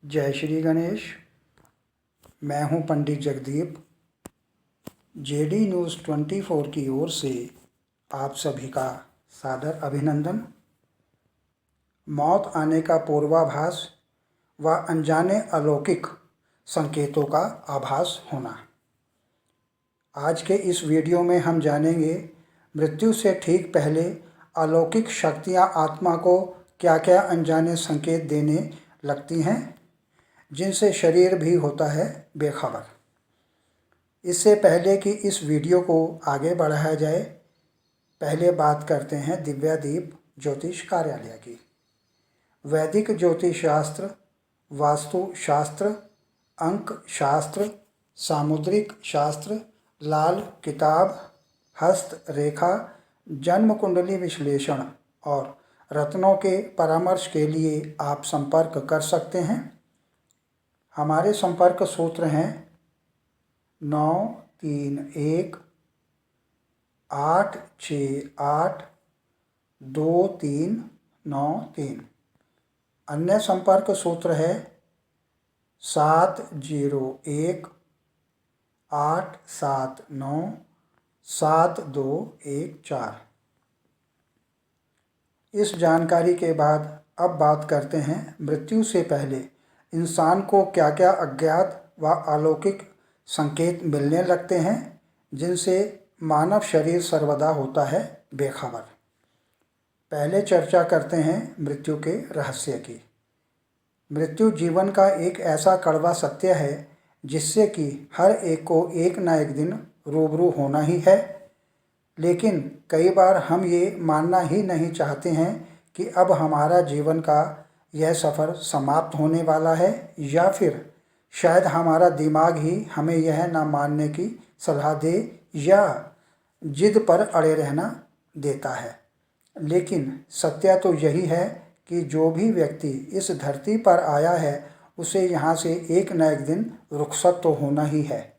जय श्री गणेश। मैं हूं पंडित जगदीप। जेडी न्यूज़ 24 की ओर से आप सभी का सादर अभिनंदन। मौत आने का पूर्वाभास व अनजाने अलौकिक संकेतों का आभास होना। आज के इस वीडियो में हम जानेंगे मृत्यु से ठीक पहले अलौकिक शक्तियां आत्मा को क्या क्या अनजाने संकेत देने लगती हैं, जिनसे शरीर भी होता है बेखबर। इससे पहले कि इस वीडियो को आगे बढ़ाया जाए, पहले बात करते हैं दिव्यादीप ज्योतिष कार्यालय की। वैदिक ज्योतिष शास्त्र, वास्तु शास्त्र, अंक शास्त्र, सामुद्रिक शास्त्र, लाल किताब, हस्त रेखा, जन्म कुंडली विश्लेषण और रत्नों के परामर्श के लिए आप संपर्क कर सकते हैं। हमारे संपर्क सूत्र हैं 9318682393। अन्य संपर्क सूत्र है 7018797214। इस जानकारी के बाद अब बात करते हैं मृत्यु से पहले इंसान को क्या क्या अज्ञात व अलौकिक संकेत मिलने लगते हैं, जिनसे मानव शरीर सर्वदा होता है बेखबर। पहले चर्चा करते हैं मृत्यु के रहस्य की। मृत्यु जीवन का एक ऐसा कड़वा सत्य है जिससे कि हर एक को एक न एक दिन रूबरू होना ही है। लेकिन कई बार हम ये मानना ही नहीं चाहते हैं कि अब हमारा जीवन का यह सफ़र समाप्त होने वाला है, या फिर शायद हमारा दिमाग ही हमें यह ना मानने की सलाह दे या जिद पर अड़े रहना देता है। लेकिन सत्य तो यही है कि जो भी व्यक्ति इस धरती पर आया है उसे यहाँ से एक न एक दिन रुखसत तो होना ही है।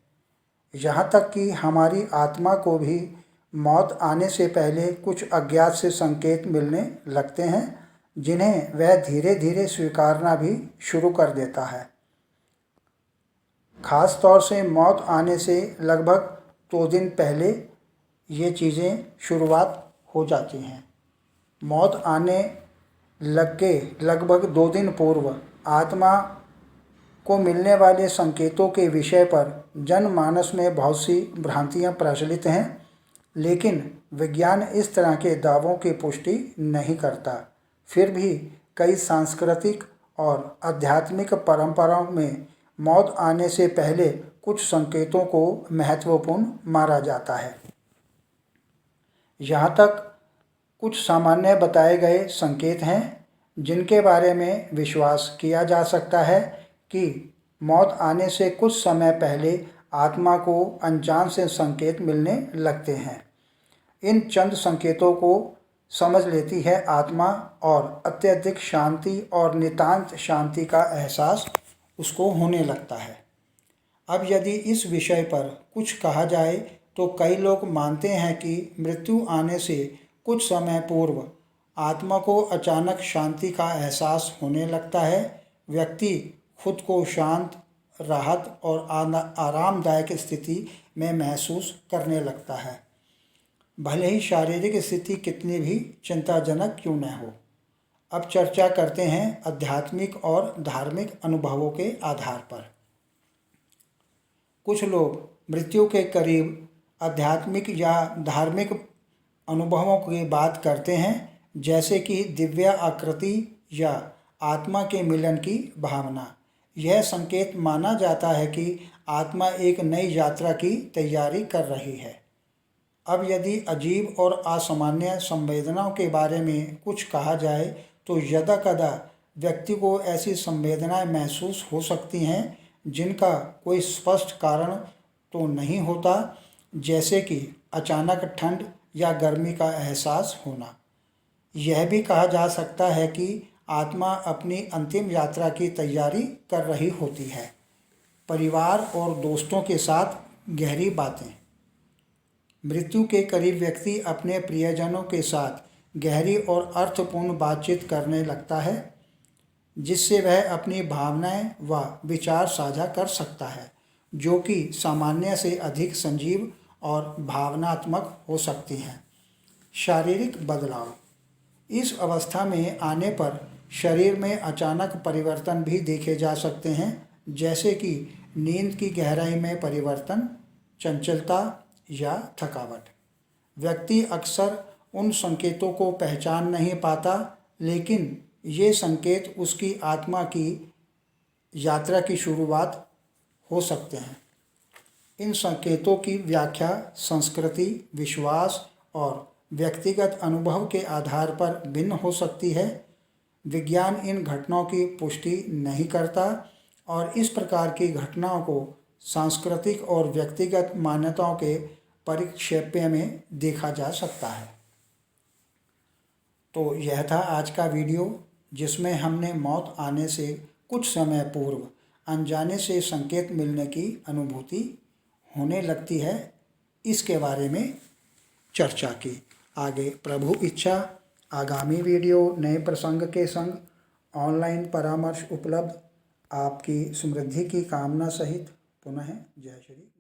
यहाँ तक कि हमारी आत्मा को भी मौत आने से पहले कुछ अज्ञात से संकेत मिलने लगते हैं, जिन्हें वह धीरे धीरे स्वीकारना भी शुरू कर देता है। ख़ास तौर से मौत आने से लगभग 2 दिन पहले ये चीज़ें शुरुआत हो जाती हैं। मौत आने लग के लगभग 2 दिन पूर्व आत्मा को मिलने वाले संकेतों के विषय पर जनमानस में बहुत सी भ्रांतियाँ प्रचलित हैं, लेकिन विज्ञान इस तरह के दावों की पुष्टि नहीं करता। फिर भी कई सांस्कृतिक और आध्यात्मिक परंपराओं में मौत आने से पहले कुछ संकेतों को महत्वपूर्ण माना जाता है। यहाँ तक कुछ सामान्य बताए गए संकेत हैं जिनके बारे में विश्वास किया जा सकता है कि मौत आने से कुछ समय पहले आत्मा को अनजान से संकेत मिलने लगते हैं। इन चंद संकेतों को समझ लेती है आत्मा और अत्यधिक शांति और नितांत शांति का एहसास उसको होने लगता है। अब यदि इस विषय पर कुछ कहा जाए तो कई लोग मानते हैं कि मृत्यु आने से कुछ समय पूर्व आत्मा को अचानक शांति का एहसास होने लगता है। व्यक्ति खुद को शांत, राहत और आरामदायक स्थिति में महसूस करने लगता है, भले ही शारीरिक स्थिति कितनी भी चिंताजनक क्यों न हो। अब चर्चा करते हैं आध्यात्मिक और धार्मिक अनुभवों के आधार पर। कुछ लोग मृत्यु के करीब आध्यात्मिक या धार्मिक अनुभवों की बात करते हैं, जैसे कि दिव्य आकृति या आत्मा के मिलन की भावना। यह संकेत माना जाता है कि आत्मा एक नई यात्रा की तैयारी कर रही है। अब यदि अजीब और असामान्य संवेदनाओं के बारे में कुछ कहा जाए तो यदाकदा व्यक्ति को ऐसी संवेदनाएं महसूस हो सकती हैं जिनका कोई स्पष्ट कारण तो नहीं होता, जैसे कि अचानक ठंड या गर्मी का एहसास होना। यह भी कहा जा सकता है कि आत्मा अपनी अंतिम यात्रा की तैयारी कर रही होती है। परिवार और दोस्तों के साथ गहरी बातें। मृत्यु के करीब व्यक्ति अपने प्रियजनों के साथ गहरी और अर्थपूर्ण बातचीत करने लगता है। जिससे वह अपनी भावनाएं व विचार साझा कर सकता है, जो कि सामान्य से अधिक सजीव और भावनात्मक हो सकती हैं। शारीरिक बदलाव। इस अवस्था में आने पर शरीर में अचानक परिवर्तन भी देखे जा सकते हैं, जैसे कि नींद की गहराई में परिवर्तन, चंचलता या थकावट। व्यक्ति अक्सर उन संकेतों को पहचान नहीं पाता, लेकिन ये संकेत उसकी आत्मा की यात्रा की शुरुआत हो सकते हैं। इन संकेतों की व्याख्या संस्कृति, विश्वास और व्यक्तिगत अनुभव के आधार पर भिन्न हो सकती है। विज्ञान इन घटनाओं की पुष्टि नहीं करता और इस प्रकार की घटनाओं को सांस्कृतिक और व्यक्तिगत मान्यताओं के परिप्रेक्ष्य में देखा जा सकता है। तो यह था आज का वीडियो, जिसमें हमने मौत आने से कुछ समय पूर्व अनजाने से संकेत मिलने की अनुभूति होने लगती है, इसके बारे में चर्चा की। आगे प्रभु इच्छा आगामी वीडियो नए प्रसंग के संग ऑनलाइन परामर्श उपलब्ध। आपकी समृद्धि की कामना सहित पुनः जय श्री।